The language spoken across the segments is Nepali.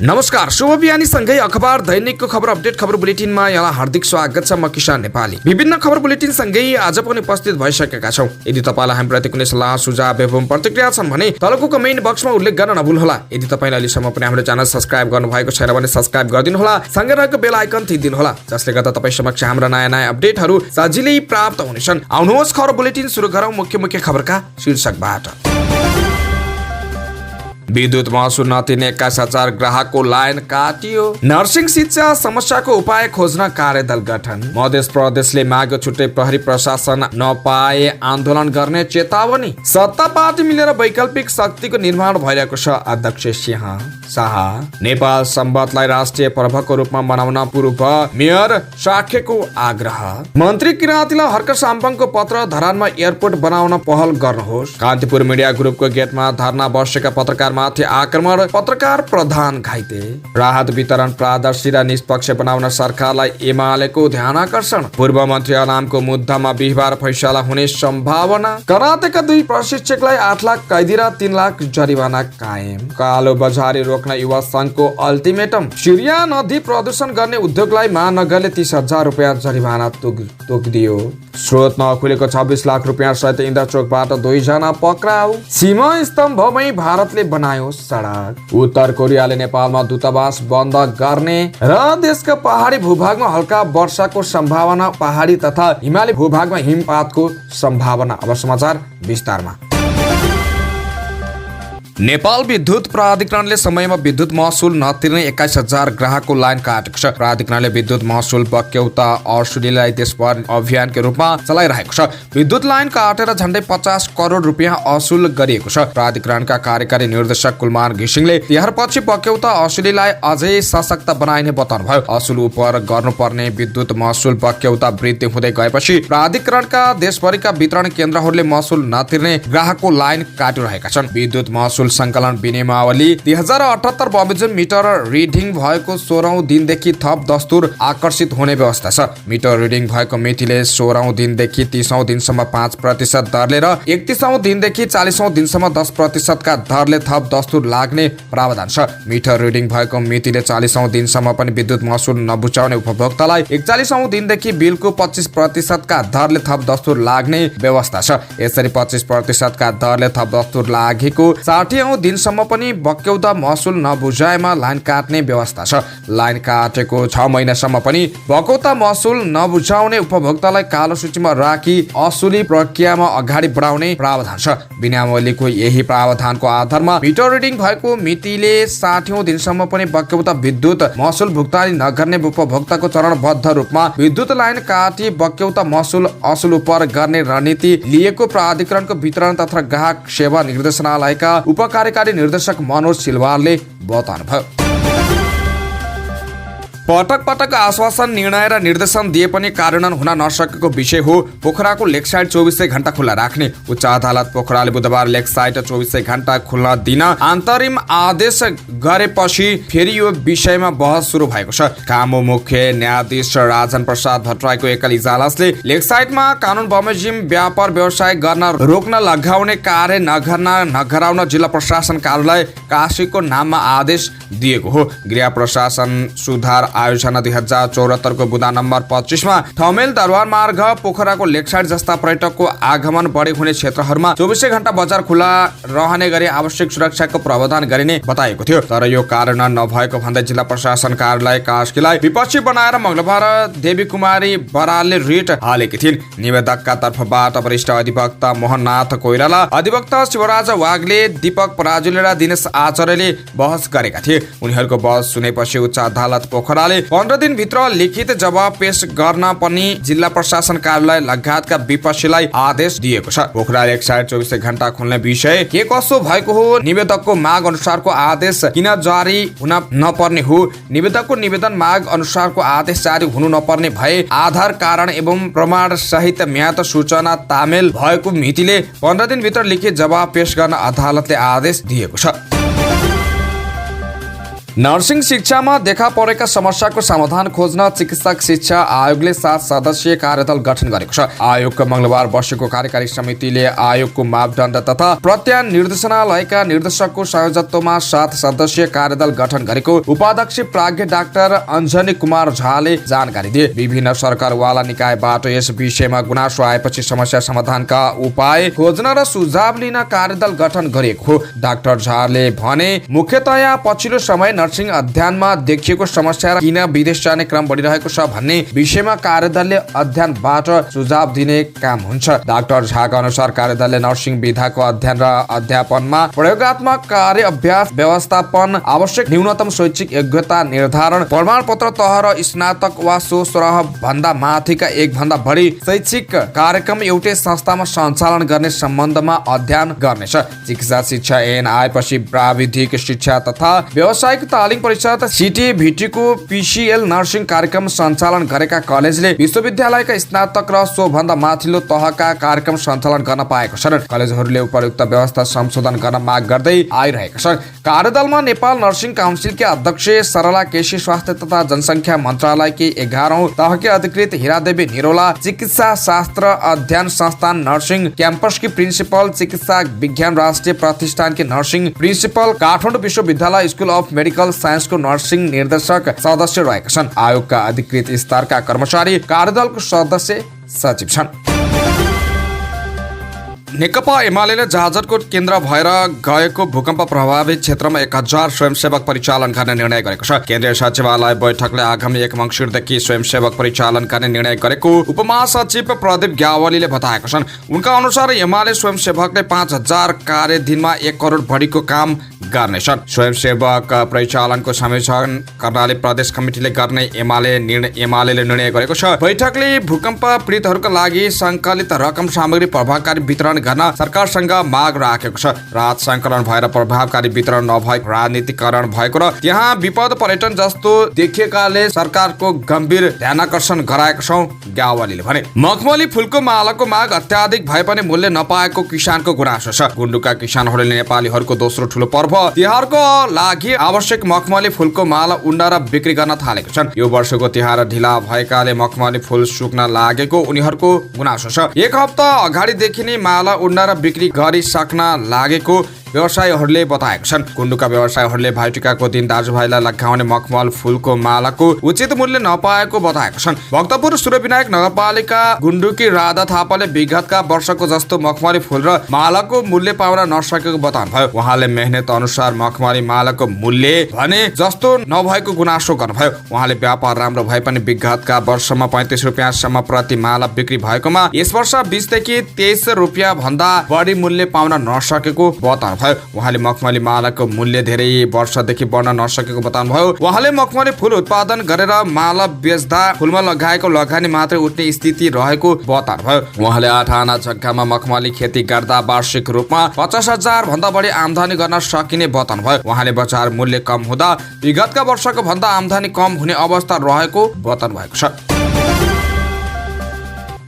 नमस्कार, शुभ बिहानी सँगै अखबार दैनिकको खबर अपडेट खबर बुलेटिनमा यहाँलाई हार्दिक स्वागत छ। म किसान नेपाली विभिन्न खबर बुलेटिन सँगै आज पनि उपस्थित भइसकेका छौं। यदि तपाईलाई हामीप्रति कुनै सल्लाह सुझाव एवं प्रतिक्रिया छन् भने तलको कमेन्ट बक्समा उल्लेख गर्न नभुल्नुहोला। यदि तपाईले अहिलेसम्म पनि हाम्रो च्यानल सब्स्क्राइब गर्नुभएको छैन भने सब्स्क्राइब गरिदिनु होला। सँगै रहेको बेल आइकन थिचिदिनु होला, जसले गर्दा तपाई समक्ष हाम्रा नयाँ अपडेटहरू सजिलै प्राप्त हुनेछन्। आउनुहोस् खबर बुलेटिन सुरु गरौं मुख्य खबरका शीर्षकबाट। विद्युत महसुल नतिर्ने 21,000 ग्राहकको लाइन काटियो। नर्सिङ शिक्षा समस्याको उपाय खोज्न कार्यदल गठन। मध्य प्रदेशले माग छुट्टै प्रहरी प्रशासन नपाए आन्दोलन गर्ने चेतावनी। सत्ता पार्टी मिलेर वैकल्पिक शक्तिको निर्माण भइरहेको छ। अध्यक्ष सिंह शाह नेपाल सम्बन्धलाई राष्ट्रिय पर्वको रूपमा मनाउन पूर्व मेयर साखेको आग्रह। मन्त्री किराँतीलाई हर्क साम्पङको पत्र धरानमा एयरपोर्ट बनाउन पहल गर्नुहोस्। कान्तिपुर मिडिया ग्रुपको गेटमा धरना बसेका पत्रकार माथि आक्रमण, पत्रकार प्रधान घाइते। राहत वितरण पारदर्शी र निष्पक्ष बनाउन सरकारलाई एमालेको ध्यानआकर्षण। पूर्व मन्त्री अलामको मुद्दामा बिहिबार फैसला हुने सम्भावना। करातेका 2 प्रशिक्षकलाई 8 लाख कैदी र 3 लाख जरिवाना कायम। कालो बजारी रोक्न युवा संघको अल्टिमेटम। सिरिया नदी प्रदूषण गर्ने उद्योगलाई महानगरले 30,000 रुपियाँ जरिवाना तोकिदियो। स्रोत नखुलेको 26 लाख रुपियाँ सहित इन्द्रचोकबाट 2 जना पक्राउ। सीमा स्तम्भमै भारतले बनायो सडक। उत्तर कोरियाले नेपालमा दूतावास बन्द गर्ने र देशका पहाडी भूभागमा हल्का वर्षाको सम्भावना। पहाडी तथा हिमाली भूभागमा हिमपातको सम्भावना। अब समाचार विस्तारमा। नेपाल विद्युत प्राधिकरणले समयमा विद्युत महसुल नतिर्ने 21,000 ग्राहकको लाइन काटेको छ। प्राधिकरणले विद्युत महसुल बक्यौता असुलीलाई देशभर अभियानको रूपमा चलाइरहेको छ। विद्युत लाइन काटेर झण्डै 50 करोड रुपियाँ असुल गरिएको छ। प्राधिकरणका कार्यकारी निर्देशक कुलमान घिसिङले तिहारपछि बक्यौता असुलीलाई अझै सशक्त बनाइने बताउनुभयो। असुल उपर गर्नुपर्ने विद्युत महसुल बक्यौता वृद्धि हुँदै गएपछि प्राधिकरणका देशभरिका वितरण केन्द्रहरूले महसुल नतिर्ने ग्राहकको लाइन काटिरहेका छन्। विद्युत महसुल संकलन विनियमावली 2078 बमोजिम मिटर रिडिङ भएको 16औं दिनदेखि थप दस्तुर आकर्षित हुने व्यवस्था छ। मिटर रिडिङ भएको मितिले 16औं दिनदेखि 30औं दिनसम्म 5% दरले र 31औं दिनदेखि 40औं दिनसम्म 10% का दरले थप दस्तुर लाग्ने प्रावधान छ। मिटर रिडिङ भएको मितिले 40औं दिनसम्म पनि विद्युत महसुल नबुझाउने उपभोक्तालाई 41औं दिनदेखि बिलको 25% का दरले थप दस्तुर लाग्ने व्यवस्था छ। यसरी 25% का दरले थप दस्तुर लागेको 60औं दिनसम्म पनि बक्यौता महसुल नबुझाएमा लाइन काट्ने व्यवस्था छ। लाइन काटेको 6 महिनासम्म पनि बक्यौता महसुल नबुझाउने उपभोक्तालाई कालो सूचीमा राखी असुली प्रक्रियामा अगाडि बढाउने प्रावधान छ। विनियमावलीको यही प्रावधानको आधारमा मिटर रिडिङ भएको मितिले 60औं दिनसम्म पनि बक्यौता विद्युत महसुल भुक्तानी नगर्ने उपभोक्ताको चरणबद्ध रूपमा विद्युत लाइन काटी बक्यौता महसुल असुल उपर गर्ने रणनीति लिएको प्राधिकरणको वितरण तथा ग्राहक सेवा निर्देशनालयका उपकार्यकारी निर्देशक मनोज सिलवालले बताउनुभयो। पटक आश्वासन, निर्णय र निर्देशन दिए पनि कार्यान्वयन हुन नसकेको विषय हो पोखराको लेक साइड 24 घण्टा खुल्ला राख्ने। उच्च अदालत पोखराले बुधबार लेक साइड 24 घण्टा खुल्ला दिन अन्तरिम आदेश गरेपछि फेरि यो विषयमा बहस सुरु भएको छ। कामो मुख्य न्यायाधीश राजन प्रसाद भट्टराईको एकल इजलासले लेक साइडमा कानुन बमोजिम व्यापार व्यवसाय गर्न रोक्न लगाउने कार्य नगराउन जिल्ला प्रशासन कार्यालय काशीको नाममा आदेश दिएको हो। गृह प्रशासन सुधार आयोजना 2074 को बुदा नम्बर 25 मा ठमेल दरबार मार्ग पोखराको लेक साइड जस्ता पर्यटकको आगमन बढी हुने क्षेत्रहरूमा 24 घण्टा बजार खुला रहने गरी आवश्यक सुरक्षाको प्रावधान गरिने बताएको थियो। तर यो कार्यान्वयन नभएको भन्दै जिल्ला प्रशासन कार्यालय कास्कीलाई विपक्षी बनाएर मंगलबार देवी कुमारी बरालले रिट हालेकी थिइन्। निवेदकका तर्फबाट वरिष्ठ अधिवक्ता मोहननाथ कोइराला, अधिवक्ता शिवराज वाग्ले, दीपक पराजुली र दिनेश आचार्यले बहस गरेका थिए। उनीहरूको बहस सुनेपछि उच्च अदालत पोखराले 15 दिनभित्र लिखित जवाब पेश गर्न पनि जिल्ला प्रशासन कार्यालय लगायतका विपक्षीलाई आदेश दिएको छ। पोखरा लेक साइड 24 घण्टा खुल्ने विषय के कसो भएको हो, निवेदकको माग अनुसारको आदेश किन जारी हुन नपर्ने हो, निवेदकको निवेदन माग अनुसारको आदेश जारी हुनु नपर्ने भए आधार कारण एवं प्रमाण सहित म्याद सूचना तामेल भएको मितिले 15 दिनभित्र लिखित जवाब पेश गर्न अदालतले आदेश दिएको छ। नर्सिङ शिक्षामा देखा परेका समस्याको समाधान खोज्न चिकित्सक शिक्षा आयोगले 7 सदस्यीय कार्यदल गठन गरेको छ। आयोगको मंगलबार बसेको कार्यकारी समितिले आयोगको मापदण्ड तथा प्रत्यान निर्देशनालयका निर्देशकको संयोजकत्वमा 7 सदस्यीय कार्यदल गठन गरेको उपाध्यक्ष प्राज्ञ डाक्टर अञ्जनी कुमार झाले जानकारी दिए। विभिन्न सरकारवाला निकायबाट यस विषयमा गुनासो आएपछि समस्या समाधानका उपाय खोज्न र सुझाव लिन कार्यदल गठन गरिएको हो। डाक्टर झाले भने मुख्यतया पछिल्लो समय नर्सिङ अध्ययनमा देखिएको समस्या र किन विदेश जाने क्रम बढिरहेको छ भन्ने विषयमा कार्यदलले अध्ययनबाट सुझाव दिने काम हुन्छ। डाक्टर झाका अनुसार कार्यदलले नर्सिङ विधाको अध्ययन र अध्यापनमा प्रयोगात्मक कार्य अभ्यास व्यवस्थापन आवश्यक न्यूनतम शैक्षिक योग्यता निर्धारण प्रमाणपत्र तह र स्नातक वा सो सरह भन्दा माथिका एक भन्दा बढी शैक्षिक कार्यक्रम एउटै संस्थामा सञ्चालन गर्ने सम्बन्धमा अध्ययन गर्नेछ। चिकित्सा शिक्षा ऐन आएपछि प्राविधिक शिक्षा तथा व्यावसायिक तालिम परिषद CTVT को PCL नर्सिङ कार्यक्रम सञ्चालन गरेका कलेजले विश्वविद्यालयका स्नातक र सो भन्दा माथिल्लो तहका कार्यक्रम सञ्चालन गर्न पाएको छन्। कलेजहरूले उपयुक्त व्यवस्था संशोधन गर्न माग गर्दै आइरहेका छन्। कार्यदलमा नेपाल नर्सिङ काउन्सिलकी अध्यक्ष सरला केसी, स्वास्थ्य तथा जनसङ्ख्या मन्त्रालयकी 11औं तहकी अधिकृत हिरादेवी निरोला, चिकित्सा शास्त्र अध्ययन संस्थान नर्सिङ क्याम्पसकी प्रिन्सिपल, चिकित्सा विज्ञान राष्ट्रिय प्रतिष्ठानकी नर्सिङ प्रिन्सिपल, काठमाडौँ विश्वविद्यालय स्कुल अफ मेडिकल साइन्सको नर्सिङ निर्देशक सदस्य रहेका छन्। आयोगका अधिकृत स्तरका कर्मचारी कार्यदलको सदस्य सचिव छन्। नेकपा एमाले जहाजरकोट केन्द्र भएर गएको भूकम्प प्रभावित क्षेत्रमा 1000 स्वयंसेवक परिचालन गर्ने निर्णय गरेको छ। केन्द्रीय सचिवालय बैठकले आगामी 1 मङ्सिरदेखि स्वयंसेवक परिचालन गर्ने निर्णय गरेको उपमहासचिव प्रदीप ग्यावालीले बताएका छन्। उनका अनुसार एमाले स्वयंसेवकले 5000 कार्य दिनमा 1 करोड बढीको काम गर्नेछन्। स्वयंसेवक परिचालनको संयोजन कर्णाली प्रदेश कमिटीले गर्ने एमाले निर्णय गरेको छ। बैठकले भूकम्प पीडितहरूका लागि सङ्कलित रकम सामग्री प्रभावकारी वितरण गर्न सरकारसँग माग राखेको छ। राहत सङ्कलन भएर प्रभावकारी वितरण नभएको राजनीतिकरण भएको र त्यहाँ विपद पर्यटन जस्तो देखिएकाले सरकारको गम्भीर ध्यानाकर्षण गराएको छौं, ग्यावालीले भने। मखमली फुलको मालाको माग अत्याधिक भए पनि मूल्य नपाएको किसानको गुनासो छ। गुन्डुका किसानहरूले नेपालीहरूको दोस्रो ठूलो पर्व तिहारको लागि आवश्यक मखमली फुलको माला उड्न र बिक्री गर्न थालेको छन्। यो वर्षको तिहार ढिला भएकाले मखमली फुल सुक्न लागेको उनीहरूको गुनासो छ। 1 हप्ता अगाडिदेखि नै माला उड्न र बिक्री गरिसक्न लागेको व्यवसायीहरूले बताएका छन्। गुन्डुका व्यवसायीहरूले भाइटिकाको दिन दाजुभाइलाई लगाउने मखमल फुलको मालाको उचित मूल्य नपाएको बताएका छन्। भक्तपुर सूर्यविनायक नगरपालिका गुन्डुकी राधा थापाले विगतका वर्षको जस्तो मखमली फुल र मालाको मूल्य पाउन नसकेको बताउनुभयो। उहाँले मेहनत अनुसार मखमली मालाको मूल्य भने जस्तो नभएको गुनासो गर्नुभयो। उहाँले व्यापार राम्रो भए पनि विगतका वर्षमा 35 रुपियाँसम्म प्रति माला बिक्री भएकोमा यस वर्ष 20 देखि 23 रुपियाँ भन्दा बढी मूल्य पाउन नसकेको बताउनुभयो। उहाँले मखमली मालाको मूल्य धेरै वर्षदेखि बढ्न नसकेको बताउनुभयो। उहाँले मखमली फुल उत्पादन गरेर माला बेच्दा फुलमा लगाएको लगानी मात्रै उठ्ने स्थिति रहेको बताउनुभयो। उहाँले 8 आना जग्गामा मखमली खेती गर्दा वार्षिक रूपमा 50,000 भन्दा बढी आमदानी गर्न सकिने बताउनुभयो। उहाँले बजार मूल्य कम हुँदा विगतका वर्षको भन्दा आमदानी कम हुने अवस्था रहेको बताउनु भएको छ।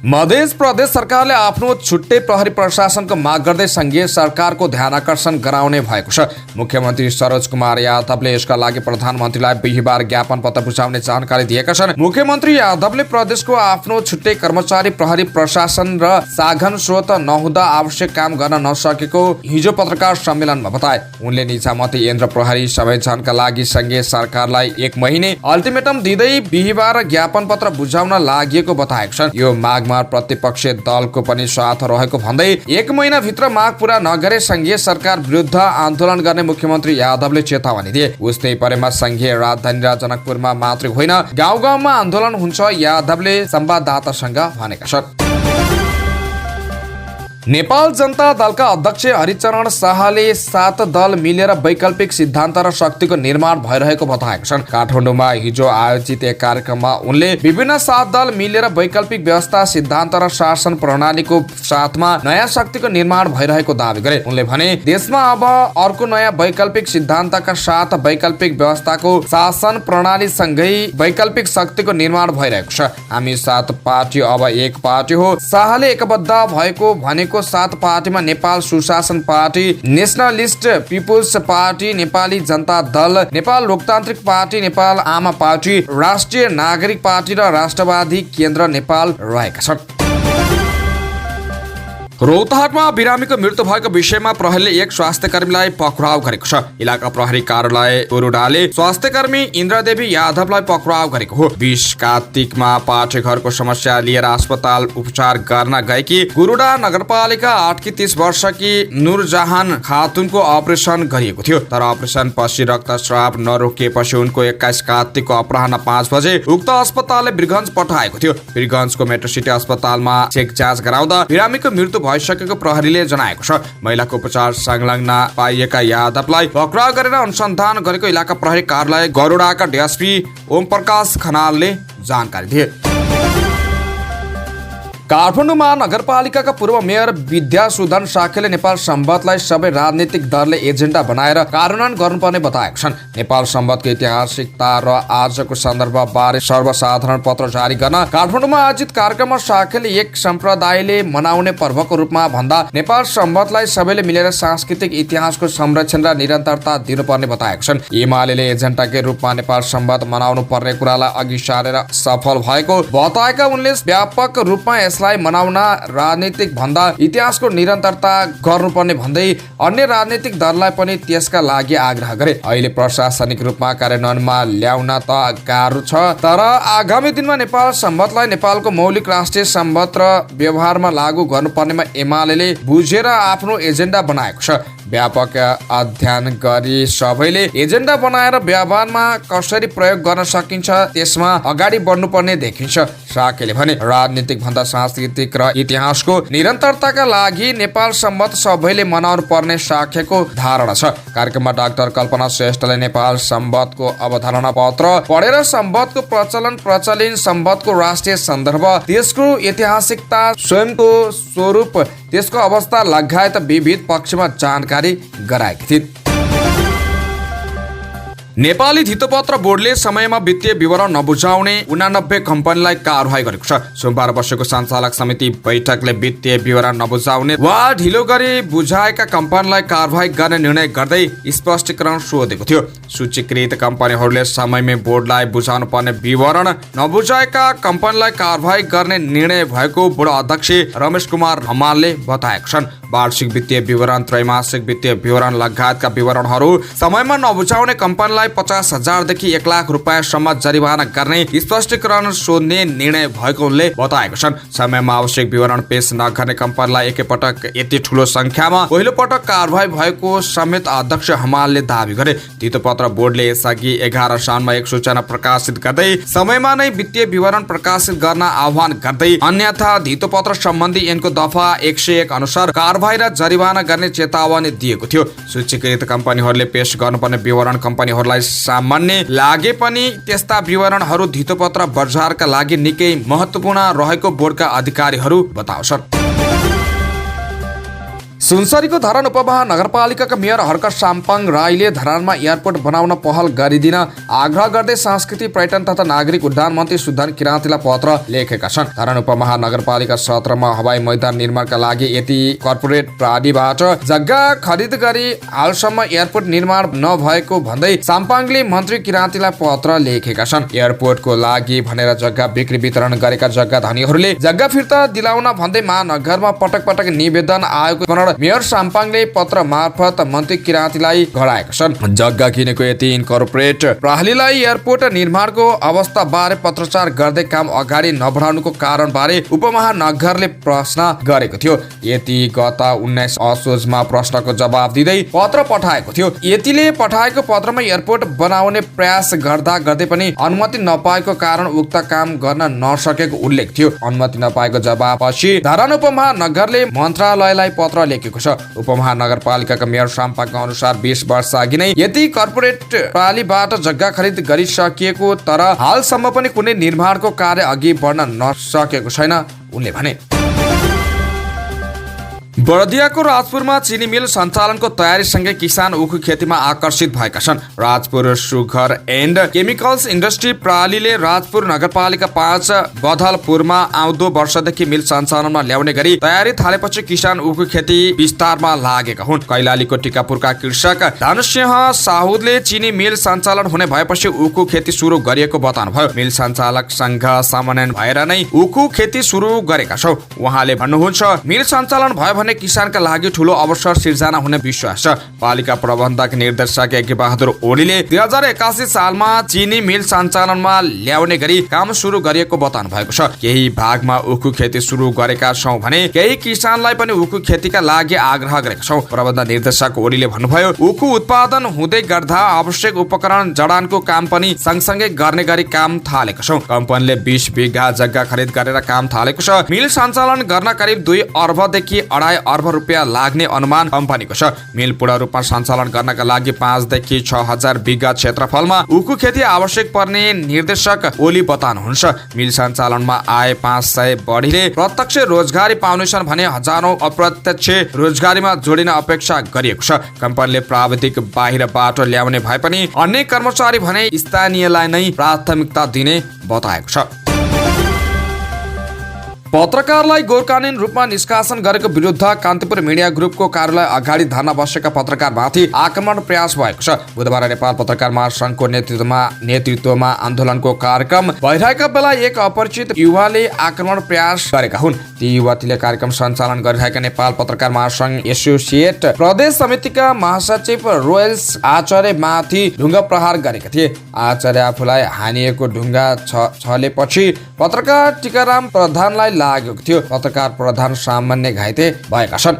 मध्य प्रदेश सरकारले आफ्नो छुट्टै प्रहरी प्रशासनको माग गर्दै संघीय सरकारको ध्यानाकर्षण गराउने भएको छ। मुख्यमन्त्री सरोज कुमार यादवले यसका लागि प्रधानमन्त्रीलाई बिहीबार ज्ञापन पत्र बुझाउने जानकारी दिएका छन्। मुख्यमन्त्री यादवले प्रदेशको आफ्नो छुट्टै कर्मचारी प्रहरी प्रशासन र साधन स्रोत नहुँदा आवश्यक काम गर्न नसकेको हिजो पत्रकार सम्मेलनमा बताए। उनले निजामती यन्त्र प्रहरी संयोजनका लागि संघीय सरकारलाई 1 महिने अल्टिमेटम दिँदै बिहीबार ज्ञापन पत्र बुझाउन लागेको बताएका छन्। यो मागमा प्रतिपक्षीय दलको पनि साथ रहेको भन्दै 1 महिनाभित्र माग पूरा नगरे संघीय सरकार विरुद्ध आन्दोलन गर्ने मुख्यमन्त्री यादवले चेतावनी दिए। उस्तै परेमा संघीय राजधानी र जनकपुरमा मात्रै होइन गाउँ गाउँमा आन्दोलन हुन्छ, यादवले संवाददातासँग भनेका छन्। नेपाल जनता दलका अध्यक्ष हरिचरण शाहले 7 दल मिलेर वैकल्पिक सिद्धान्त र शक्तिको निर्माण भइरहेको बताएका छन्। काठमाडौँमा हिजो आयोजित एक कार्यक्रममा उनले विभिन्न 7 दल मिलेर वैकल्पिक व्यवस्था सिद्धान्त र शासन प्रणालीको साथमा नयाँ शक्तिको निर्माण भइरहेको दावी गरे। उनले भने देशमा अब अर्को नयाँ वैकल्पिक सिद्धान्तका साथ वैकल्पिक व्यवस्थाको शासन प्रणाली सँगै वैकल्पिक शक्तिको निर्माण भइरहेको छ। हामी 7 पार्टी अब एक पार्टी हो। शाहले एकबद्ध भएको भनेको रहेको 7 पार्टीमा Nepal Sushasan party, nationalist people's party, Nepali Janata Dal, Nepal लोकतान्त्रिक पार्टी, नेपाल आमा पार्टी, राष्ट्रिय नागरिक पार्टी र राष्ट्रवादी केन्द्र नेपाल रहेका छन्। रौतहटमा बिरामीको मृत्यु भएको विषयमा प्रहरीले एक स्वास्थ्यकर्मीलाई पक्राउ गरेको छ। इलाका प्रहरी कार्यालय गोरुडाले स्वास्थ्यकर्मी इन्द्रदेवी यादवलाई पक्राउ गरेको हो। 20 कार्तिकमा पाठेघरको समस्या लिएर अस्पताल उपचार गर्न गएकी गोरुडा नगरपालिका 8 की 30 वर्षकी नुरजहान खातुनको अपरेसन गरिएको थियो, तर अपरेसन पछि रक्तस्राव नरोकिएपछि उनको 21 कार्तिकको अपराह्न 5 बजे उक्त अस्पतालले वीरगञ्ज पठाएको थियो। वीरगञ्जको मेट्रोसिटी अस्पतालमा चेक जाँच गराउँदा बिरामीको मृत्यु भइसकेको प्रहरीले जनाएको छ। महिलाको उपचार संलग्न पाइएका यादवलाई पक्राउ गरेर अनुसन्धान गरेको इलाका प्रहरी कार्यालय गरुडाका डीएसपी ओम प्रकाश खनालले जानकारी दिए। काठमाडौँ महानगरपालिकाका पूर्व मेयर विद्यासुधन साक्यले नेपाल सम्बन्धलाई सबै राजनीतिक दलले एजेन्डा बनाएर कार्यान्वयन गर्नुपर्ने बताएका छन्। नेपाल सम्बन्धको ऐतिहासिकता र आजको सन्दर्भबारे सर्वसाधारण पत्र जारी गर्न काठमाडौँमा आयोजित कार्यक्रममा साक्यले एक सम्प्रदायले मनाउने पर्वको रूपमा भन्दा नेपाल सम्बन्धलाई सबैले मिलेर सांस्कृतिक इतिहासको संरक्षण र निरन्तरता दिनुपर्ने बताएका छन्। एमाले एजेन्डाकै रूपमा नेपाल सम्बन्ध मनाउनु पर्ने कुरालाई अघि सारेर सफल भएको बताएका उनले व्यापक रूपमा यसलाई मनाउन राजनीतिक भन्दा इतिहासको निरन्तरता गर्नुपर्ने भन्दै अन्य राजनीतिक दललाई पनि त्यसका लागि आग्रह गरे। अहिले प्रशासनिक रूपमा कार्यान्वयनमा ल्याउन त गाह्रो छ, तर आगामी दिनमा नेपाल सम्बन्धलाई नेपालको मौलिक राष्ट्रिय सम्बन्ध र व्यवहारमा लागू गर्नुपर्नेमा एमाले बुझेर आफ्नो एजेन्डा बनाएको छ। व्यापक अध्ययन गरी सबैले एजेन्डा बनाएर व्यवहारमा कसरी प्रयोग गर्न सकिन्छ त्यसमा अगाडि बढ्नुपर्ने देखिन्छ। साकेले भने राजनीतिक भन्दा सांस्कृतिक र इतिहासको निरन्तरताका लागि नेपाल सम्बन्ध सबैले मनाउनु पर्ने साक्यको धारणा छ। कार्यक्रममा डाक्टर कल्पना श्रेष्ठले नेपाल सम्बन्धको अवधारणा पत्र पढेर सम्बन्धको प्रचलन सम्बन्धको राष्ट्रिय सन्दर्भ, त्यसको ऐतिहासिकता, स्वयंको स्वरूप, त्यसको अवस्था लगायत विविध पक्षमा जानकारी गराएकी थिइन्। नेपाली धितोपत्र बोर्डले समयमा वित्तीय विवरण नबुझाउने 89 कम्पनीलाई कारवाही गरेको छ। सोमबार बसेको सञ्चालक समिति बैठकले वित्तीय विवरण नबुझाउने वा ढिलो गरी बुझाएका कम्पनीलाई कारवाही गर्ने निर्णय गर्दै स्पष्टीकरण सोधेको थियो। सूचीकृत कम्पनीहरूले समयमै बोर्डलाई बुझाउनु पर्ने विवरण नबुझाएका कम्पनीलाई कारवाही गर्ने निर्णय भएको बोर्ड अध्यक्ष रमेश कुमार हमालले बताएका छन्। वार्षिक वित्तीय विवरण, त्रैमासिक वित्तीय विवरण लगायतका विवरणहरू समयमा नबुझाउने कम्पनीलाई 50,000 देखि 1 लाख रुपियाँसम्म जरिवाना गर्ने स्पष्टीकरण सोध्ने निर्णय भएको उनले बताएको छन्। समयमा आवश्यक विवरण पेश नगर्ने कम्पनीलाई एकैपटक यति ठूलो संख्यामा पहिलो पटक कारवाही भएको समेत अध्यक्ष हमालले दावी गरे। धितोपत्र बोर्डले यसअघि 11 साउनमा एक सूचना प्रकाशित गर्दै समयमा नै वित्तीय विवरण प्रकाशित गर्न आह्वान गर्दै अन्यथा धितोपत्र सम्बन्धी ऐनको दफा 101 अनुसार कारवाही र जरिवाना गर्ने चेतावनी दिएको थियो। सूचीकृत कम्पनीहरूले पेश गर्नुपर्ने विवरण कम्पनीहरूलाई सामान्य लागे पनि त्यस्ता विवरणहरू धितोपत्र बजारका लागि निकै महत्त्वपूर्ण रहेको बोर्डका अधिकारीहरू बताउँछन्। सुनसरीको धरान उपमहानगरपालिकाका मेयर हर्क साम्पाङ राईले धरानमा एयरपोर्ट बनाउन पहल गरिदिन आग्रह गर्दै संस्कृति, पर्यटन तथा नागरिक उड्डयन मन्त्री सुदन किराँतीलाई पत्र लेखेका छन्। धरान उपमहानगरपालिका 17 मा हवाई मैदान निर्माणका लागि यति कर्पोरेट प्राधिबाट जग्गा खरिद गरी हालसम्म एयरपोर्ट निर्माण नभएको भन्दै साम्पाङले मन्त्री किराँतीलाई पत्र लेखेका छन्। एयरपोर्टको लागि भनेर जग्गा बिक्री वितरण गरेका जग्गा धनीहरूले जग्गा फिर्ता दिलाउन भन्दै महानगरमा पटक पटक निवेदन आएको मेयर साम्पाङले पत्र मार्फत मन्त्री किराँतीलाई गराएका छन्। जग्गा किनेको यति इन्कर्पोरेट प्रहरीलाई एयरपोर्ट निर्माणको अवस्था बारे पत्रचार गर्दै काम अगाडि नबढाउनुको कारण बारे उपमहानगरले प्रश्न गरेको थियो। यति गत 19 असोजमा प्रश्नको जवाब दिँदै पत्र पठाएको थियो। यतिले पठाएको पत्रमा एयरपोर्ट बनाउने प्रयास गर्दा गर्दै पनि अनुमति नपाएको कारण उक्त काम गर्न नसकेको उल्लेख थियो। अनुमति नपाएको जवाबपछि धरान उपमहानगरले मन्त्रालयलाई पत्र लेखेको छ। उपमहानगरपालिकाका मेयर साम्पाङका अनुसार 20 वर्ष अघि नै यति कर्पोरेट प्रणालीबाट जग्गा खरिद गरिसकिएको, तर हालसम्म पनि कुनै निर्माणको कार्य अघि बढ्न नसकेको छैन उनले भने। बर्दियाको राजपुरमा चिनी मिल सञ्चालनको तयारीसँगै किसान उखु खेतीमा आकर्षित भएका छन्। Rajpur sugar and chemicals industry प्रणालीले राजपुर नगरपालिका 5 बधलपुरमा आउँदो वर्षदेखि मिल सञ्चालनमा ल्याउने गरी तयारी थालेपछि किसान उखु खेती विस्तारमा लागेका हुन्। कैलालीको टिकापुरका कृषक धनसिंह साहुदले चिनी मिल सञ्चालन हुने भएपछि उखु खेती सुरु गरिएको बताउनुभयो। मिल सञ्चालक संघ समन्वय भएर नै उखु खेती सुरु गरेका छौं। उहाँले भन्नुहुन्छ, मिल सञ्चालन भयो भने किसानका लागि ठूलो अवसर सिर्जना हुने विश्वास छ। पालिका प्रबन्धक निर्देशक यज्ञबहादुर ओलीले 2081 सालमा चिनी मिल सञ्चालनमा ल्याउने गरी काम सुरु गरिएको बताउनु भएको छ। केही भागमा उखु खेती सुरु गरेका छौं भने केही किसानलाई पनि उखु खेतीका लागि आग्रह गरेका छौं। प्रबन्ध निर्देशक ओलीले भन्नुभयो, उखु उत्पादन हुँदै गर्दा आवश्यक उपकरण जडानको काम पनि सँगसँगै गर्ने गरी काम थालेको छौं। कम्पनीले 20 बिघा जग्गा खरिद गरेर काम थालेको छ। मिल सञ्चालन गर्न करिब 2 अर्बदेखि 2.5 अर्ब रुपियाँ लाग्ने अनुमान कम्पनीको छ। मिल पूर्ण रूपमा सञ्चालन गर्नका लागि 5 देखि 6,000 बिघा क्षेत्रफलमा उखु खेती आवश्यक पर्ने निर्देशक ओली बताउनुहुन्छ। मिल सञ्चालनमा आए 500 बढीले प्रत्यक्ष रोजगारी पाउनेछन् भने हजारौं अप्रत्यक्ष रोजगारीमा जोडिन अपेक्षा गरिएको छ। कम्पनीले प्राविधिक बाहिरबाट ल्याउने भए पनि अन्य कर्मचारी भने स्थानीयलाई नै प्राथमिकता दिने बताएको छ। पत्रकारलाई गैरकानूनी रूपमा निष्कासन गरेको विरुद्ध कान्तिपुर मिडिया ग्रुपको कार्यालय अगाडि धरना बसेका पत्रकारमाथि आक्रमण प्रयास भएको छ। बुधबार नेपाल पत्रकार महासंघको नेतृत्वमा आन्दोलनको कार्यक्रम भइरहेका बेला एक अपरिचित युवाले आक्रमण प्रयास गरेका हुन्। ती युवतीले कार्यक्रम सञ्चालन गरिरहेका नेपाल पत्रकार महासंघ एसोसिएट प्रदेश समितिका महासचिव रोयल्स आचार्यमाथि ढुङ्गा प्रहार गरेका थिए। आचार्य आफूलाई हानिएको ढुङ्गा छलेपछि पत्रकार टिकाराम प्रधानलाई लागेको थियो। पत्रकार प्रधान सामान्य घाइते भएका छन्।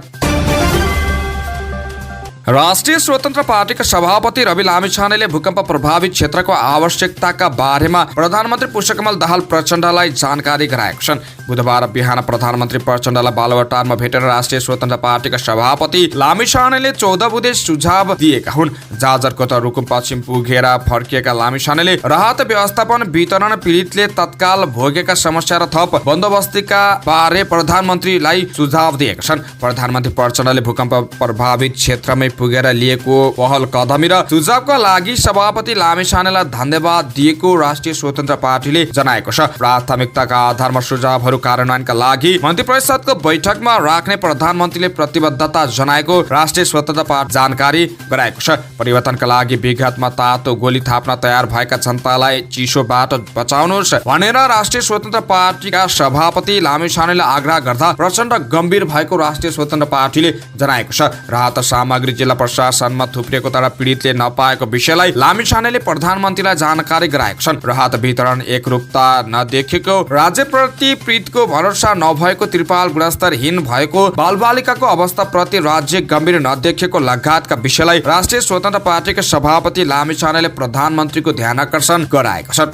राष्ट्रिय स्वतन्त्र पार्टीका सभापति रवि लामिछानेले भूकम्प प्रभावित क्षेत्रको आवश्यकताका बारेमा प्रधानमन्त्री पुष्पकमल दाहाल प्रचण्डलाई जानकारी गराएका छन्। बुधबार बिहान प्रधानमन्त्री प्रचण्डलाई बालुवाटारमा भेटेर राष्ट्रिय स्वतन्त्र पार्टीका सभापति लामिछानेले 14 बुँदे सुझाव दिएका हुन्। जाजरकोट रुकुम पश्चिम पुगेर फर्किएका लामिछानेले राहत व्यवस्थापन, वितरण, पीडितले तत्काल भोगेका समस्या र थप बन्दोबस्तीका बारे प्रधानमन्त्रीलाई सुझाव दिएका छन्। प्रधानमन्त्री प्रचण्डले भूकम्प प्रभावित क्षेत्रमै पुगेर लिएको पहल कदमी र सुझावका लागि सभापति लामिछानेलाई धन्यवाद दिएको राष्ट्रिय स्वतन्त्र पार्टीले जनाएको छ। प्राथमिकताका आधारमा सुझावहरू कार्यान्वयनका लागि मन्त्री परिषदको बैठकमा राख्ने प्रधानमन्त्रीले प्रतिबद्धता जनाएको राष्ट्रिय स्वतन्त्र पार्टी जानकारी गराएको छ। परिवर्तनका लागि विगतमा तातो गोली थाप्न तयार भएका जनतालाई चिसोबाट बचाउनुहोस् भनेर राष्ट्रिय स्वतन्त्र पार्टीका सभापति लामिछानेले आग्रह गर्दा प्रचण्ड गम्भीर भएको राष्ट्रिय स्वतन्त्र पार्टीले जनाएको छ। राहत सामग्री जिल्ला प्रशासनमा थुप्रिएको तर पीडितले नपाएको विषयलाई लामिछानेले प्रधानमन्त्रीलाई जानकारी गराएका छन्। राहत वितरण एकरूपता नदेखेको, राज्यप्रति पीडितको भरोसा नभएको, त्रिपाल गुणस्तरहीन भएको, बालबालिकाको अवस्थाप्रति राज्य गम्भीर नदेखेको लगायतका विषयलाई राष्ट्रिय स्वतन्त्र पार्टीका सभापति लामिछानेले प्रधानमन्त्रीको ध्यानाकर्षण गराएका छन्।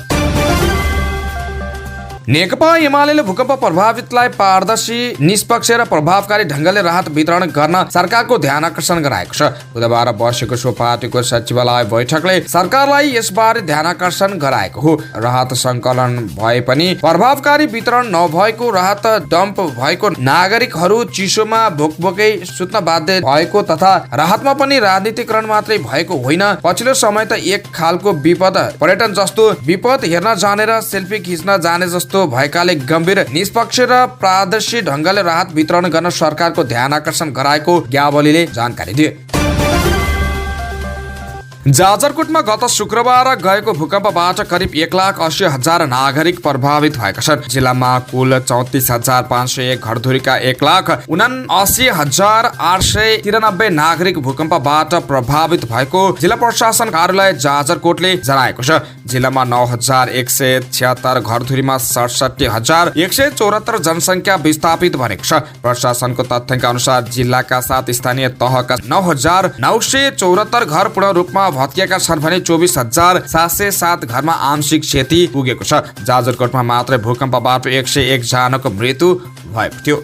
नेकपा एमाले भूकम्प प्रभावितलाई पारदर्शी, निष्पक्ष र प्रभावकारी ढंगले राहत वितरण गर्न सरकारको ध्यान आकर्षण गराएको छ। बुधबार बसेको सो पार्टीको सचिवालय बैठकले सरकारलाई यसबारे ध्यान आकर्षण गराएको हो। राहत संकलन भए पनि प्रभावकारी वितरण नभएको, राहत डम्प भएको, नागरिकहरू चिसोमा भोकभोकै सुत्न बाध्य भएको तथा राहतमा पनि राजनीतिकरण मात्रै भएको होइन, पछिल्लो समय त एक खालको विपद पर्यटन जस्तो विपद हेर्न जाने र सेल्फी खिच्न जाने जस्तो भएकाले गम्भीर, निष्पक्ष र पारदर्शी ढंगले राहत वितरण गर्न सरकारको ध्यान आकर्षण गराएको ग्यावलीले जानकारी दिए। जाजरकोटमा गत शुक्रबार गएको भूकम्पबाट करिब 1,80,000 नागरिक प्रभावित भएका छन्। जिल्लामा कुल 34,501 घरधुरीका 1,79,893 नागरिक भूकम्पबाट प्रभावित भएको जिल्ला प्रशासन कार्यालय जाजरकोटले जनाएको छ। जिल्लामा 9,176 घरधुरीमा 67,174 जनसङ्ख्या विस्थापित बनेको छ। प्रशासनको तथ्याङ्क अनुसार जिल्लाका 7 स्थानीय तहका 9,974 घर पूर्ण रूपमा भत्किएका छन् भने 24,707 घरमा आंशिक क्षति पुगेको छ। जाजरकोटमा मात्रै भूकम्पबाट 101 जनाको मृत्यु भएको थियो।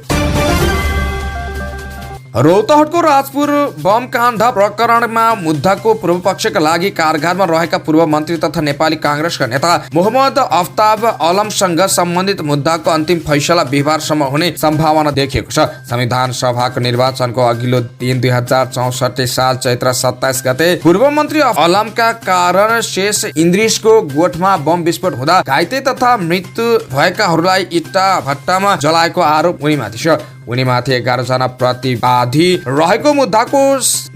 रौतहटको राजपुर बम काण्ड प्रकरणमा मुद्दाको पूर्व पक्षका लागि कारागारमा रहेका पूर्व मन्त्री तथा नेपाली कांग्रेसका नेता मोहम्मद अफ्ताब आलमसँग सम्बन्धित मुद्दाको अन्तिम फैसला बिहिबारसम्म हुने सम्भावना देखिएको छ। संविधान सभाको निर्वाचनको अघिल्लो दिन 2064 साल चैत्र 27 गते पूर्व मन्त्री आलमका कारण शेष इन्द्रिसको गोठमा बम विस्फोट हुँदा घाइते तथा मृत्यु भएकाहरूलाई इट्टा भट्टामा जलाएको आरोप उनीमाथि छ। उनीमाथि 11 जना प्रतिवादी रहेको मुद्दाको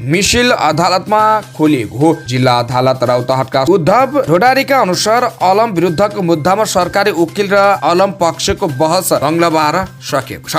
मिसिल अदालतमा खोलिएको हो। जिल्ला अदालत रौतहटका उद्धव ढोडारीका अनुसार आलम विरुद्धको मुद्दामा सरकारी वकिल र आलम पक्षको बहस मंगलबार सकिएको छ।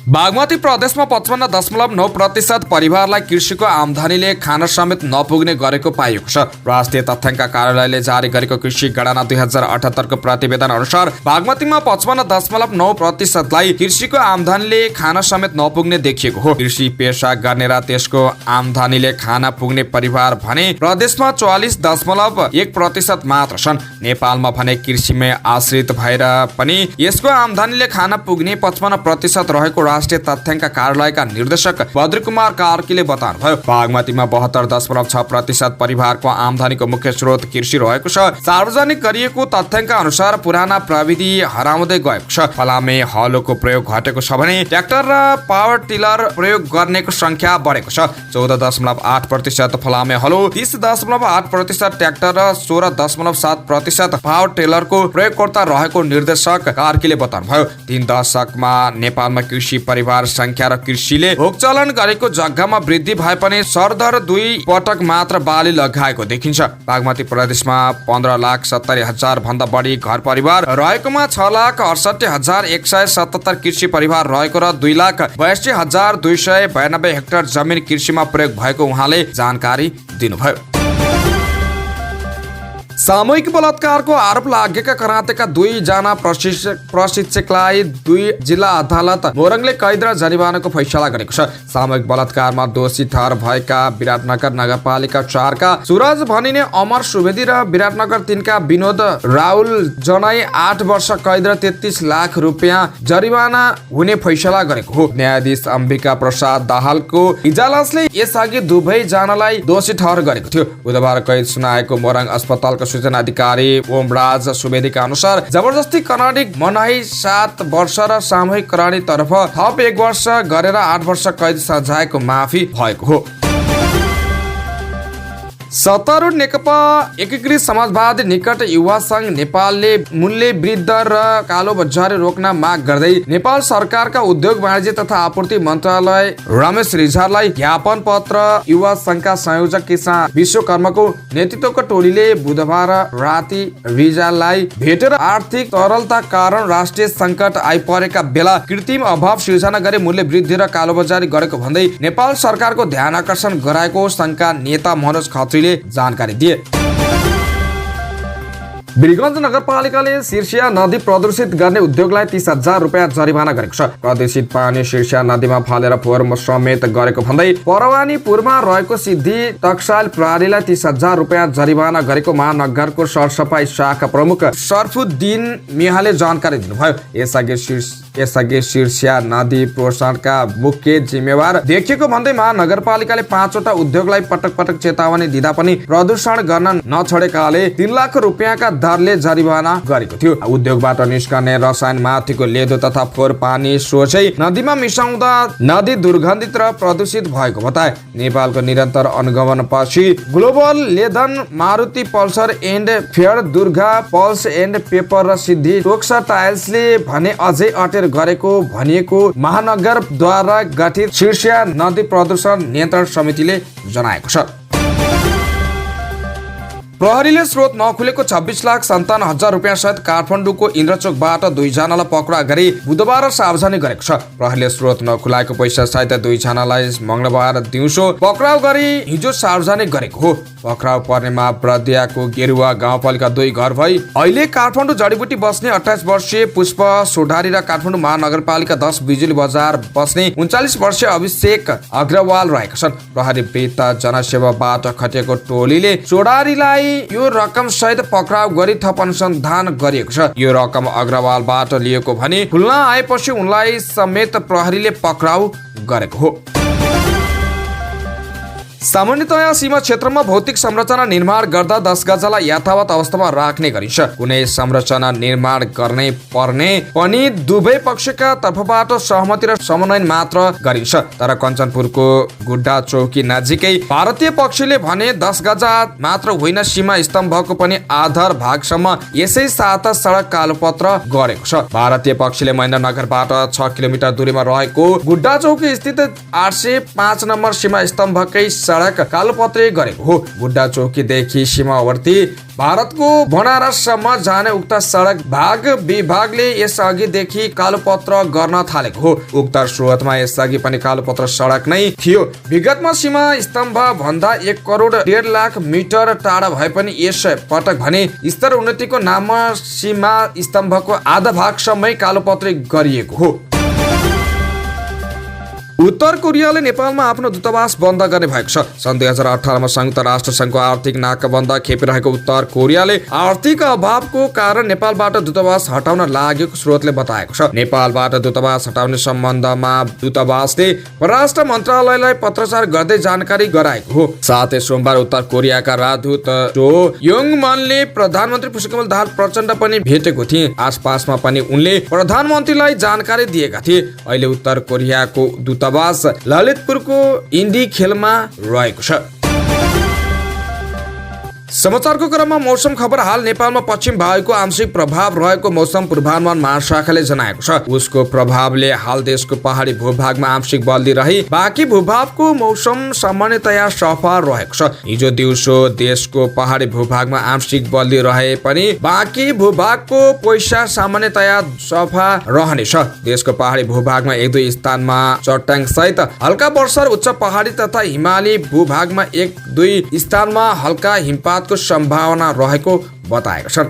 बागमती प्रदेशमा 55.9% परिवारलाई कृषिको आमदानीले खान समेत नपुग्ने गरेको पाइएको छ। राष्ट्रिय तथ्याङ्क कार्यालयले जारी गरेको कृषि गणना 2078 को प्रतिवेदन अनुसार बागमतीमा 55.9% लाई कृषिको आमदानीले खान समेत नपुग्ने देखिएको हो। कृषि पेशा गर्ने र त्यसको आमदानीले खान पुग्ने परिवार भने प्रदेशमा 44.1% मात्र छन्। नेपालमा भने कृषिमै आश्रित भएर पनि यसको आमदानीले खान पुग्ने 55% रहेको राष्ट्रिय तथ्याङ्क कार्यालयका निर्देशक बद्रकुमार कार्कीले बताउनुभयो। बागमतीमा 72.6% परिवारको आमदानीको मुख्य स्रोत कृषि रहेको छ। सार्वजनिक गरिएको तथ्याङ्क अनुसार पुराना प्रविधि हराउँदै गएको छ। फलामे हलोको प्रयोग घटेको छ भने ट्र्याक्टर र पावर टिलर प्रयोग गर्नेको संख्या बढेको छ। 14.8% फलामे हलो, 30.8% ट्र्याक्टर र 16.7% पावर टिलरको प्रयोगकर्ता रहेको निर्देशक कार्कीले बताउनुभयो। 3 दशकमा नेपालमा कृषि परिवार संख्या र कृषिले भोगचलन गरेको जग्गामा वृद्धि भए पनि सरदर 2 पटक मात्र बाली लगाएको देखिन्छ। बागमती प्रदेशमा 15,70,000 भन्दा बढी घर परिवार रहेकोमा 6,68,177 कृषि परिवार रहेको र 2,82,292 हेक्टर जमिन कृषिमा प्रयोग भएको उहाँले जानकारी दिनुभयो। सामूहिक बलात्कारको आरोप लागेका करातेका 2 जना प्रशिक्षकलाई 2 जिल्ला अदालत मोरङले कैद र जरिवानाको फैसला गरेको छ। सामूहिक बलात्कारमा दोषी ठहर भएका विराटनगर नगरपालिका 4 का सुरज भनिने अमर सुवेदी र विराटनगर 3 का विनोद राहुल जनाई 8 वर्ष कैद र 33 लाख रुपियाँ जरिवाना हुने फैसला गरेको हो। न्यायाधीश अम्बिका प्रसाद दाहालको इजलासले यसअघि दुवै जनालाई दोषी ठहर गरेको थियो। बुधबार कैद सुनाएको मोरङ अस्पतालको सूचना अधिकारी ओमराज सुवेदीका अनुसार जबरजस्ती कर्णाली मनाई 7 वर्ष र सामूहिक कर्णाली तर्फ थप 1 वर्ष गरेर 8 वर्ष कैद सजायको माफी भएको हो। सत्तारूढ नेकपा एकीकृत समाजवादी निकट युवा संघ नेपालले मूल्य वृद्धि र कालो बजारी रोक्न माग गर्दै नेपाल सरकारका उद्योग वाणिज्य तथा आपूर्ति मन्त्रालय रमेश रिजाललाई ज्ञापन पत्र युवा संघका संयोजक किसान विश्वकर्माको नेतृत्वको टोलीले बुधबार राति रिजाललाई भेटेर आर्थिक तरलता कारण राष्ट्रिय संकट आइपरेका बेला कृत्रिम अभाव सिर्जना गरी मूल्य वृद्धि र कालो बजारी गरेको भन्दै नेपाल सरकारको ध्यान आकर्षण गराएको संघका नेता मनोज खत्रीले जानकारी दिए। वीरगञ्ज नगरपालिकाले सिर्सिया नदी प्रदूषित गर्ने उद्योगलाई 30,000 रुपियाँ जरिवाना गरेको छ। प्रदूषित पानी सिर्सिया नदीमा फालेर फोहोर समेत गरेको भन्दै परवानीपुरमा रहेको सिद्धि टक्साइल प्रहरीलाई 30,000 रुपियाँ जरिवाना गरेको महानगरको सरसफाई शाखा प्रमुख सर्फुद्दिन मिहाले जानकारी दिनुभयो। यसअघि सिर्सिया नदी प्रदूषणका मुख्य जिम्मेवार देखिएको भन्दै महानगरपालिकाले 5 वटा उद्योगलाई पटक पटक चेतावनी दिँदा पनि प्रदूषण गर्न नछोडेकाले 3 लाख रुपियाँका दरले जरिवाना गरेको थियो। उद्योगबाट निस्कने रसायन माथिको लेदो तथा फोहोर पानी सोझै नदीमा मिसाउँदा नदी दुर्गन्धित र प्रदूषित भएको बताए। नेपालको निरन्तर अनुगमन पछि ग्लोबल लेदन, Maruti pulsar and fair, Durga pulse and paper र सिद्धि टोक्सा टाइल्सले भने अझै अटेर गरेको भनिएको महानगरद्वारा गठित सिर्सिया नदी प्रदूषण नियन्त्रण समितिले जनाएको छ। प्रहरीले स्रोत नखुलेको 26,57,000 रुपियाँ सहित काठमाडौँको इन्द्रचोकबाट 2 जनालाई पक्राउ गरी बुधबार सार्वजनिक गरेको छ। प्रहरीले स्रोत नखुलाएको पैसा सहित 2 जनालाई मंगलबार दिउँसो पक्राउ गरी हिजो सार्वजनिक गरेको हो। पक्राउ पर्नेमा ब्रदियाको गेरुवा गाउँपालिका 2 घर भई अहिले काठमाडौँ जडीबुटी बस्ने 28 वर्षीय पुष्प सोढारी र काठमाडौँ महानगरपालिका 10 बिजुली बजार बस्ने 39 वर्षीय अभिषेक अग्रवाल रहेका छन्। प्रहरी वृत्त जनसेवाबाट खटिएको टोलीले सोढारीलाई यो रकम सहित पक्राउ गरी थप अनुसन्धान गरिएको छ। यो रकम अग्रवालबाट लिएको भने खुल्ना आएपछि उनलाई समेत प्रहरीले पक्राउ गरेको हो। सामान्यतया सीमा क्षेत्रमा भौतिक संरचना निर्माण गर्दा 10 गजलाई यथावत अवस्थामा राख्ने गरिन्छ। कुनै संरचना निर्माण गर्ने पर्ने पनि दुवै पक्षका तर्फबाट सहमति र समन्वय मात्र गरिन्छ। तर कञ्चनपुरको गुड्डा चौकी नजिकै भारतीय पक्षले भने 10 गजा मात्र होइन, सीमा स्तम्भको पनि आधार भागसम्म यसै साथ सडक कालोपत्र गरेको छ। भारतीय पक्षले महेन्द्रनगरबाट 6 किलोमिटर दूरीमा रहेको गुड्डा चौकी स्थित 805 नम्बर सीमा स्तम्भकै सडक कालोपत्री गरेको हो। गुड्डा चौकीदेखि सीमावर्ती भारतको बनारससम्म जाने उक्त सडक भाग विभागले यसअघिदेखि कालोपत्र गर्न थालेको हो। उक्त स्रोतमा यसअघि पनि कालोपत्र सडक नै थियो। विगतमा सीमा स्तम्भ भन्दा 1 करोड 1.5 लाख मिटर टाढा भए पनि यस पटक भने स्तर उन्नतिको नाममा सीमा स्तम्भको आधा भागसम्मै कालोपत्री गरिएको हो। उत्तर कोरियाले नेपालमा आफ्नो दूतावास बन्द गर्ने भएको छ। सन् 2018 मा संयुक्त राष्ट्र संघको आर्थिक नाकाबन्द खेपिरहेको उत्तर कोरियाले आर्थिक अभावको कारण नेपालबाट दूतावास हटाउन लागेको स्रोतले बताएको छ। नेपालबाट दूतावास हटाउने सम्बन्धमा दूतावासले परराष्ट्र मन्त्रालयलाई पत्रचार गर्दै जानकारी गराएको हो। साथै सोमबार उत्तर कोरियाका राजदूत चो योङमनले प्रधानमन्त्री पुष्पकमल दाहाल प्रचण्ड पनि भेटेको थिए। आसपासमा पनि उनले प्रधानमन्त्रीलाई जानकारी दिएका थिए। अहिले उत्तर कोरियाको दूतावास ललितपुरको इन्डी खेलमा रहेको छ। समाचारको क्रममा मौसम खबर। हाल नेपालमा पश्चिम वायुको आंशिक प्रभाव रहेको मौसम पूर्वानुमान महाशाखाले जनाएको छ। उसको प्रभावले हाल देशको पहाडी भूभागमा आंशिक बदली रही बाँकी भूभागको मौसम सामान्यतया सफा रहेको छ। हिजो दिउँसो देशको पहाडी भूभागमा आंशिक बदली रहे पनि बाँकी भूभागको पैसा सामान्यतया सफा रहनेछ। देशको पहाडी भूभागमा 1-2 स्थानमा चट्टाङ सहित हल्का वर्षा, उच्च पहाडी तथा हिमाली भूभागमा 1-2 स्थानमा हल्का हिमपात को सम्भावना रहेको बताएको छ।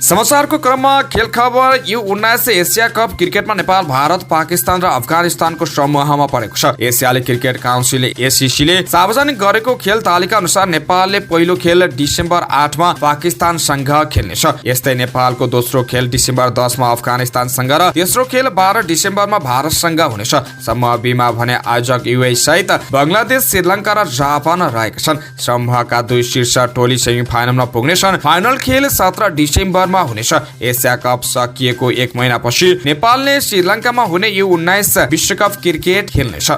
समाचारको क्रममा खेल खबर। U19 एसिया कप क्रिकेटमा नेपाल, भारत, पाकिस्तान र अफगानिस्तानको समूहमा परेको छ। एसियाली क्रिकेट काउन्सिल ACC ले सार्वजनिक गरेको खेल तालिका अनुसार नेपालले पहिलो खेल डिसेम्बर 8 मा पाकिस्तानसँग खेल्नेछ। यस्तै नेपालको दोस्रो खेल डिसेम्बर 10 मा अफगानिस्तानसँग र तेस्रो खेल 12 डिसेम्बरमा भारतसँग हुनेछ। समूह B मा भने आयोजक UAE सहित बंगलादेश, श्रीलङ्का र जापान रहेका छन्। समूहका 2 शीर्ष टोली सेमिफाइनलमा पुग्नेछन्। फाइनल खेल 17 डिसेम्बर हुनेछ। एसिया कप सकिएको 1 महिनापछि नेपालले श्रीलङ्कामा हुने U19 विश्वकप क्रिकेट खेल्नेछ।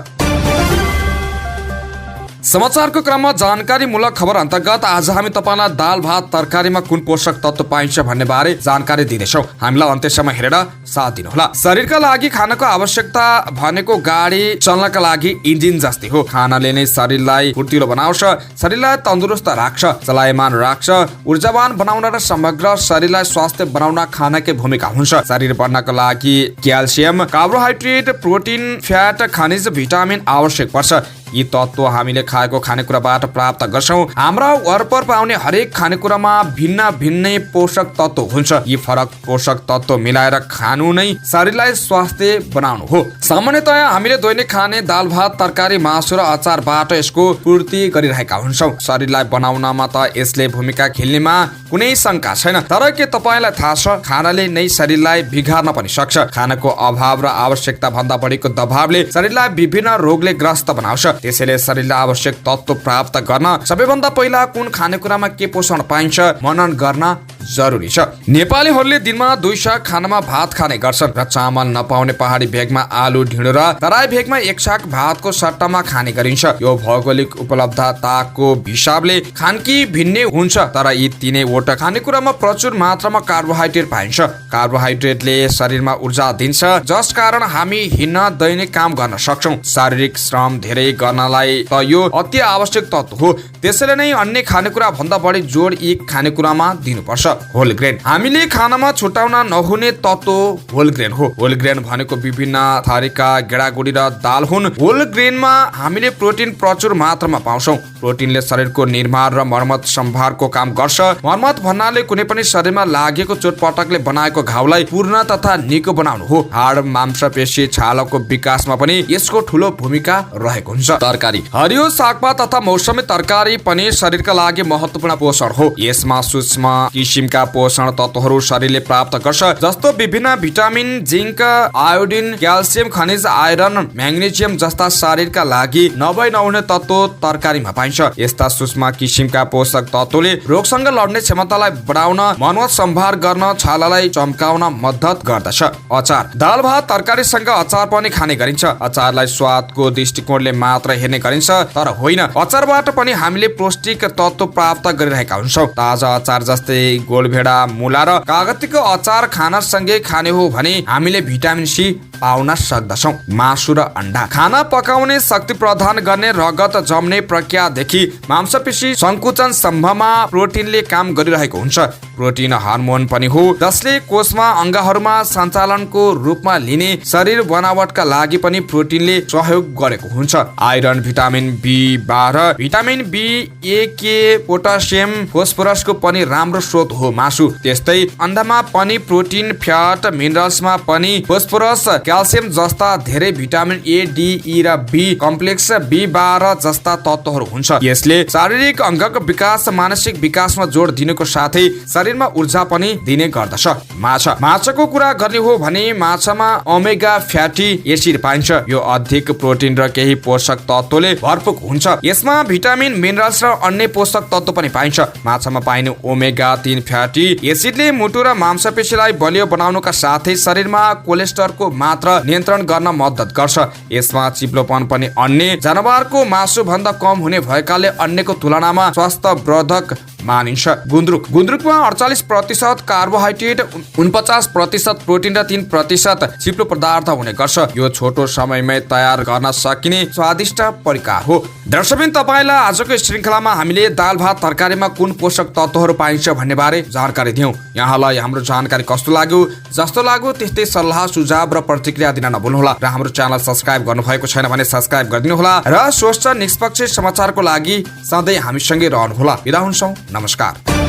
समाचारको क्रममा जानकारी मूलक खबर अन्तर्गत आज हामी तपाईलाई दाल भात तरकारीमा कुन पोषक तत्व पाइन्छ भन्ने बारे जानकारी दिनेछौँ। हामीलाई अन्त्यसम्म हेरेर साथ दिनुहोला। शरीरका लागि खानको आवश्यकता भनेको गाडी चल्नका लागि इन्जिन जस्तै हो। खानाले नै शरीरलाई फुर्तिलो बनाउँछ, शरीरलाई तन्दुरुस्त राख्छ, चलायमान राख्छ, ऊर्जावान बनाउन र समग्र शरीरलाई स्वास्थ्य बनाउन खानाकै भूमिका हुन्छ। शरीर बढ्नका लागि क्याल्सियम, कार्बोहाइड्रेट, प्रोटिन, फ्याट, खनिज, भिटामिन आवश्यक पर्छ। यी तत्त्व हामीले खाएको खानेकुराबाट प्राप्त गर्छौं। हाम्रा वरपर पाउने हरेक खानेकुरामा भिन्न भिन्नै पोषक तत्त्व हुन्छ। यी फरक पोषक तत्त्व मिलाएर खानु नै शरीरलाई स्वास्थ्य बनाउनु हो। सामान्यतया हामीले दैनिक खाने दाल भात तरकारी मासु र अचारबाट यसको पूर्ति गरिरहेका हुन्छौँ। शरीरलाई बनाउनमा त यसले भूमिका खेल्नेमा कुनै शंका छैन। तर के तपाईलाई थाहा छ खानाले नै शरीरलाई बिगार्न पनि सक्छ। खानाको अभाव र आवश्यकता भन्दा बढीको दबावले शरीरलाई विभिन्न रोगले ग्रस्त बनाउँछ। त्यसैले शरीरलाई आवश्यक तत्त्व प्राप्त गर्न सबैभन्दा पहिला कुन खानेकुरामा के पोषण पाइन्छ मनन गर्न जरुरी छ। नेपालीहरूले दिनमा 2 शाक खानामा भात खाने गर्छन् र चामल नपाउने पहाडी भेगमा आलु, ढिँडो र तराई भेगमा 1 शाक भातको सट्टामा खाने गरिन्छ। यो भौगोलिक उपलब्धताको हिसाबले खानकी भिन्नै हुन्छ। तर यी तीनैवटा खानेकुरामा प्रचुर मात्रामा कार्बोहाइड्रेट पाइन्छ। कार्बोहाइड्रेटले शरीरमा ऊर्जा दिन्छ, जस कारण हामी हिँड्न दैनिक काम गर्न सक्छौं। शारीरिक श्रम धेरै गर्नलाई त यो अति आवश्यक तत्त्व हो। त्यसैले नै अन्य खानेकुरा भन्दा बढी जोड यी खानेकुरामा दिनुपर्छ। होल ग्रेन हामीले खानामा छुटाउन नहुने तत्व होल ग्रेन हो। होल ग्रेन भनेको विभिन्न थरीका गेडागुडी र दाल हुन्। होल ग्रेनमा हामीले प्रोटिन प्रचुर मात्रामा पाउँछौं। प्रोटिनले शरीरको निर्माण र मर्मत सम्भारको काम गर्छ। मर्मत भन्नाले कुनै पनि शरीरमा लागेको चोटपटकले बनाएको घाउलाई पूर्ण तथा निको बनाउनु हो। हाड, मांसपेशी, छालाको विकासमा पनि यसको ठूलो भूमिका रहेको हुन्छ। तरकारी, हरियो सागपात तथा मौसमी तरकारी पनि शरीरका लागि महत्त्वपूर्ण पोषण हो। यसमा सूक्ष्म किसिमका पोषण तत्वहरू शरीरले प्राप्त गर्छ, जस्तो विभिन्न भिटामिन, जिंक, आयोडिन, क्याल्सियम, खनिज, आइरन, म्याग्नेशियम जस्ता शरीरका लागि नभई नहुने तत्व तरकारीमा पाइन्छ। यस्ता सूक्ष्म किसिमका पोषक तत्वले रोगसँग लड्ने क्षमतालाई बढाउन, मनोवत सम्भार गर्न, छालालाई चम्काउन मद्दत गर्दछ। अचार, दाल भात तरकारीसँग अचार पनि खाने गरिन्छ। अचारलाई स्वादको दृष्टिकोणले मात्र हेर्ने गरिन्छ, तर होइन, अचारबाट पनि हामीले पौष्टिक तत्व प्राप्त गरिरहेका हुन्छौँ। ताजा अचार जस्तै गोलभेडा, मुला र कागतीको अचार खानासँगै खाने हो भने हामीले भिटामिन सी पाउन सक्दछौँ। मासु र अन्डा, खाना पकाउने, शक्ति प्रदान गर्ने, रगत जम्ने प्रक्रियादेखि मांसपेशी संकुचन सम्भवमा प्रोटिनले काम गरिरहेको हुन्छ। प्रोटिन हार्मोन पनि हो, जसले कोषमा अङ्गहरूमा सञ्चालनको रूपमा लिने शरीर बनावटका लागि पनि प्रोटिनले सहयोग गरेको हुन्छ। Iron, vitamin B12, vitamin B1 के, पोटासियम, फोस्फोरसको पनि राम्रो स्रोत हो मासु। त्यस्तै अन्डामा पनि प्रोटिन, फ्याट, मिनरल्समा पनि फोस्फोरस, क्याल्सियम जस्ता धेरै भिटामिन ए, डी, ई र बी कम्प्लेक्स, बी12 जस्ता तत्वहरू हुन्छ। यसले शारीरिक अङ्गको विकास, मानसिक विकासमा जोड दिनको साथै शरीरमा ऊर्जा पनि दिने गर्दछ। माछाको कुरा गर्ने हो भने माछामा ओमेगा फ्याटी एसिड पाइन्छ। यो अधिक प्रोटिन र केही पोषक तत्वले भरपूर हुन्छ। यसमा भिटामिन, मिनरल्स र अन्य पोषक तत्व पनि पाइन्छ। माछामा पाइने ओमेगा 3 फ्याटी एसिडले मुटु र मांसपेशीलाई बलियो बनाउनका साथै शरीरमा कोलेस्ट्रलको मात्रा नियन्त्रण गर्न मद्दत गर्छ। यसमा चिप्लोपन पनि अन्य जनावरको मासु भन्दा कम हुने भएकाले अन्यको तुलनामा स्वास्थ्यवर्धक मानिन्छ। गुन्द्रुकमा 48% कार्बोहाइड्रेट, 49% प्रोटिन र 3% चिप्लो पदार्थ हुने गर्छ। यो छोटो समयमै तयार गर्न सकिने स्वादिष्ट परिकार हो। दर्शकबिन, तपाईलाई आजको श्रृङ्खलामा हामीले दाल भात तरकारीमा कुन पोषक तत्वहरू पाइन्छ भन्ने बारे जानकारी दियौं। यहाँलाई हाम्रो जानकारी कस्तो लाग्यो? जस्तो लाग्यो त्यस्तै सल्लाह, सुझाव र प्रतिक्रिया दिन नभुल्नुहोला र हाम्रो च्यानल सब्स्क्राइब गर्नुभएको छैन भने सब्स्क्राइब गरिदिनुहोला र स्वस्थ निष्पक्ष समाचारको लागि सधैँ हामीसँगै रहनुहोला। बिदा हुन्छौँ। नमस्कार।